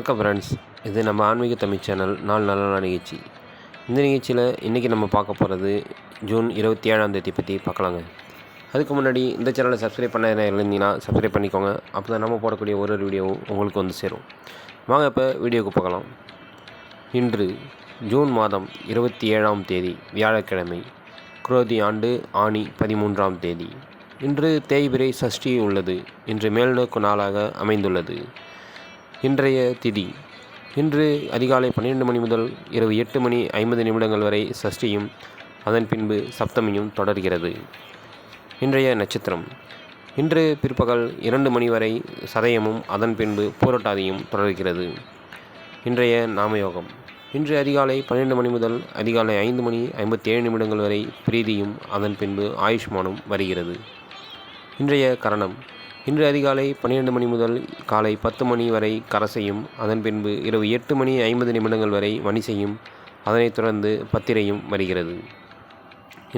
வணக்கம் ஃப்ரெண்ட்ஸ். இது நம்ம ஆன்மீக தமிழ் சேனல் நாள் நல்ல நாள் நிகழ்ச்சி. இந்த நிகழ்ச்சியில் இன்றைக்கி நம்ம பார்க்க போகிறது ஜூன் 27ஆம் தேதி பற்றி பார்க்கலாங்க. அதுக்கு முன்னாடி இந்த சேனலை சப்ஸ்கிரைப் பண்ண இருந்தீங்கன்னா சப்ஸ்கிரைப் பண்ணிக்கோங்க. அப்போ தான் நம்ம போடக்கூடிய ஒரு வீடியோவும் உங்களுக்கு வந்து சேரும். வாங்க இப்போ வீடியோவுக்கு பார்க்கலாம். இன்று ஜூன் மாதம் 27ஆம் தேதி வியாழக்கிழமை, குரோதி ஆண்டு ஆணி 13ஆம் தேதி. இன்று தேய்பிறை சஷ்டி உள்ளது. இன்று மேல்நோக்கு நாளாக அமைந்துள்ளது. இன்றைய திதி இன்று அதிகாலை 12 மணி முதல் இரவு 8:50 வரை சஷ்டியும் அதன் பின்பு சப்தமியும் தொடர்கிறது. இன்றைய நட்சத்திரம் இன்று பிற்பகல் 2 மணி வரை சதயமும் அதன் பின்பு பூரட்டாதியும் தொடர்கிறது. இன்றைய நாமயோகம் இன்று அதிகாலை 12 மணி முதல் அதிகாலை 5:57 வரை பிரீதியும் அதன் பின்பு ஆயுஷ்மானும் வருகிறது. இன்றைய கரணம் இன்று அதிகாலை 12 மணி முதல் காலை 10 மணி வரை கரசையும் அதன் பின்பு இரவு 8:50 வரை மணிசையும் அதனைத் தொடர்ந்து பத்திரையும் வருகிறது.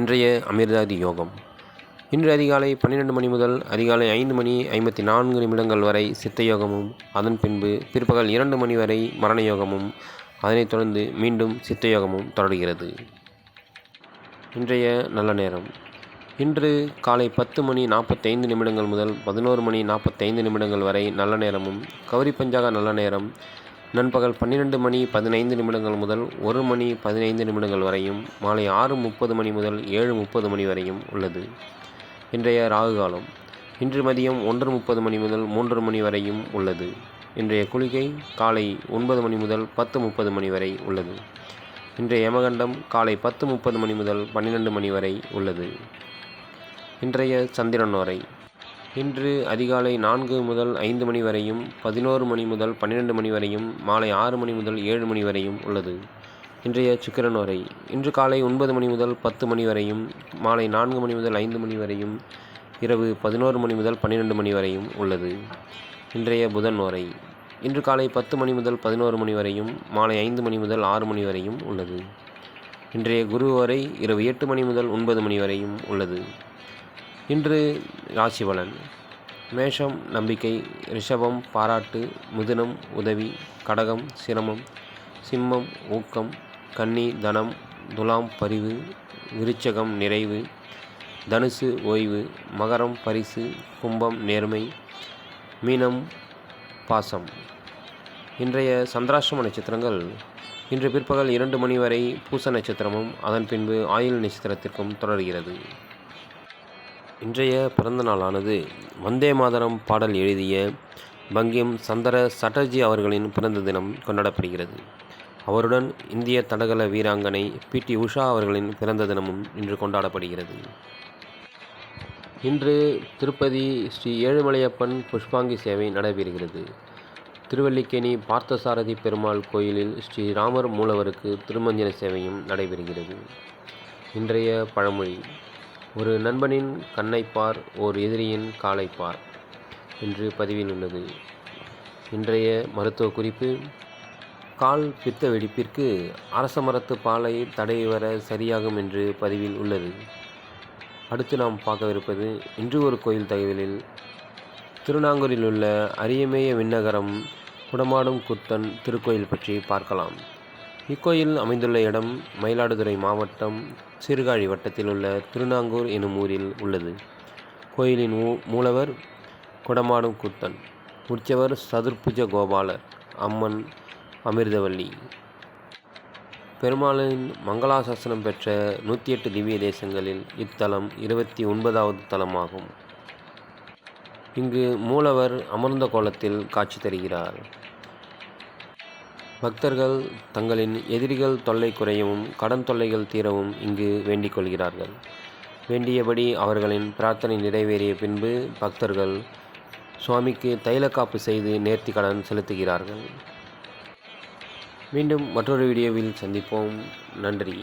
இன்றைய அமிர்தாதி யோகம் இன்று அதிகாலை 12 மணி முதல் அதிகாலை 5:54 வரை சித்தயோகமும் அதன் பின்பு பிற்பகல் 2 மணி வரை மரணயோகமும் அதனைத் தொடர்ந்து மீண்டும் சித்தயோகமும் தொடர்கிறது. இன்றைய நல்ல நேரம் இன்று காலை 10:45 முதல் 11:45 வரை நல்ல நேரமும் கௌரி பஞ்சாக நல்ல நேரம் நண்பகல் 12:15 முதல் 1:15 வரையும் மாலை 6:30 முதல் 7:30 வரையும் உள்ளது. இன்றைய ராகு காலம் இன்று மதியம் 1:30 முதல் 3 வரையும் உள்ளது. இன்றைய குளிகை காலை 9 முதல் 10:30 வரை உள்ளது. இன்றைய யமகண்டம் காலை 10:30 முதல் 12 வரை உள்ளது. இன்றைய சந்திரன் வரை இன்று அதிகாலை 4 முதல் 5 வரையும் 11 முதல் 12 வரையும் மாலை 6 முதல் 7 வரையும் உள்ளது. இன்றைய சுக்கிரன் வரை இன்று காலை 9 முதல் 10 வரையும் மாலை 4 முதல் 5 வரையும் இரவு 11 முதல் 12 வரையும் உள்ளது. இன்றைய புதன் வரை இன்று காலை 10 முதல் 11 வரையும் மாலை 5 முதல் 6 வரையும் உள்ளது. இன்றைய குரு வரை இரவு 8 முதல் 9 வரையும் உள்ளது. இன்று ராசி பலன் மேஷம் நம்பிக்கை, ரிஷபம் பாராட்டு, மிதுனம் உதவி, கடகம் சிரமம், சிம்மம் ஊக்கம், கன்னி தனம், துலாம் பரிவு, விருச்சகம் நிறைவு, தனுசு ஓய்வு, மகரம் பரிசு, கும்பம் நேர்மை, மீனம் பாசம். இன்றைய சந்திராஷ்டம நட்சத்திரங்கள் இன்று பிற்பகல் 2 மணி வரை பூச நட்சத்திரமும் அதன் பின்பு ஆயுள் நட்சத்திரத்திற்கும் தொடர்கிறது. இன்றைய பிறந்த நாளானது வந்தே மாதரம் பாடல் எழுதிய பங்கிம் சந்திர சட்டர்ஜி அவர்களின் பிறந்த தினம் கொண்டாடப்படுகிறது. அவருடன் இந்திய தடகள வீராங்கனை PT உஷா அவர்களின் பிறந்த தினமும் இன்று கொண்டாடப்படுகிறது. இன்று திருப்பதி ஸ்ரீ ஏழுமலையப்பன் புஷ்பாங்கி சேவை நடைபெறுகிறது. திருவல்லிக்கேணி பார்த்தசாரதி பெருமாள் கோயிலில் ஸ்ரீ ராமர் மூலவருக்கு திருமஞ்சன சேவையும் நடைபெறுகிறது. இன்றைய பழமொழி ஒரு நண்பனின் கண்ணைப்பார், ஓர் எதிரியின் காலைப்பார் என்று பதிவில் உள்ளது. இன்றைய மருத்துவ குறிப்பு கால் பித்த வெடிப்பிற்கு அரச மரத்து பாலை தடவி வர சரியாகும் என்று பதிவில் உள்ளது. அடுத்து நாம் பார்க்கவிருப்பது இன்று ஒரு கோயில் தகவலில் திருநாங்கூரில் உள்ள அரியமேய விண்ணகரம் குடமாடும் கூத்தன் திருக்கோயில் பற்றி பார்க்கலாம். இக்கோயில் அமைந்துள்ள இடம் மயிலாடுதுறை மாவட்டம் சீர்காழி வட்டத்தில் உள்ள திருநாங்கூர் எனும் ஊரில் உள்ளது. கோயிலின் மூலவர் குடமாடும் கூத்தன், உற்சவர் சதுர்புஜ கோபாலர், அம்மன் அமிர்தவல்லி. பெருமாளின் மங்களாசாசனம் பெற்ற 108 திவ்ய தேசங்களில் இத்தலம் 29வது தலமாகும். இங்கு மூலவர் அமர்ந்த கோலத்தில் காட்சி தருகிறார். பக்தர்கள் தங்களின் எதிரிகள் தொல்லை குறையவும் கடன் தொல்லைகள் தீரவும் இங்கு வேண்டிக் கொள்கிறார்கள். வேண்டியபடி அவர்களின் பிரார்த்தனை நிறைவேறிய பின்பு பக்தர்கள் சுவாமிக்கு தைலக்காப்பு செய்து நேர்த்தி கடன் செலுத்துகிறார்கள். மீண்டும் மற்றொரு வீடியோவில் சந்திப்போம். நன்றி.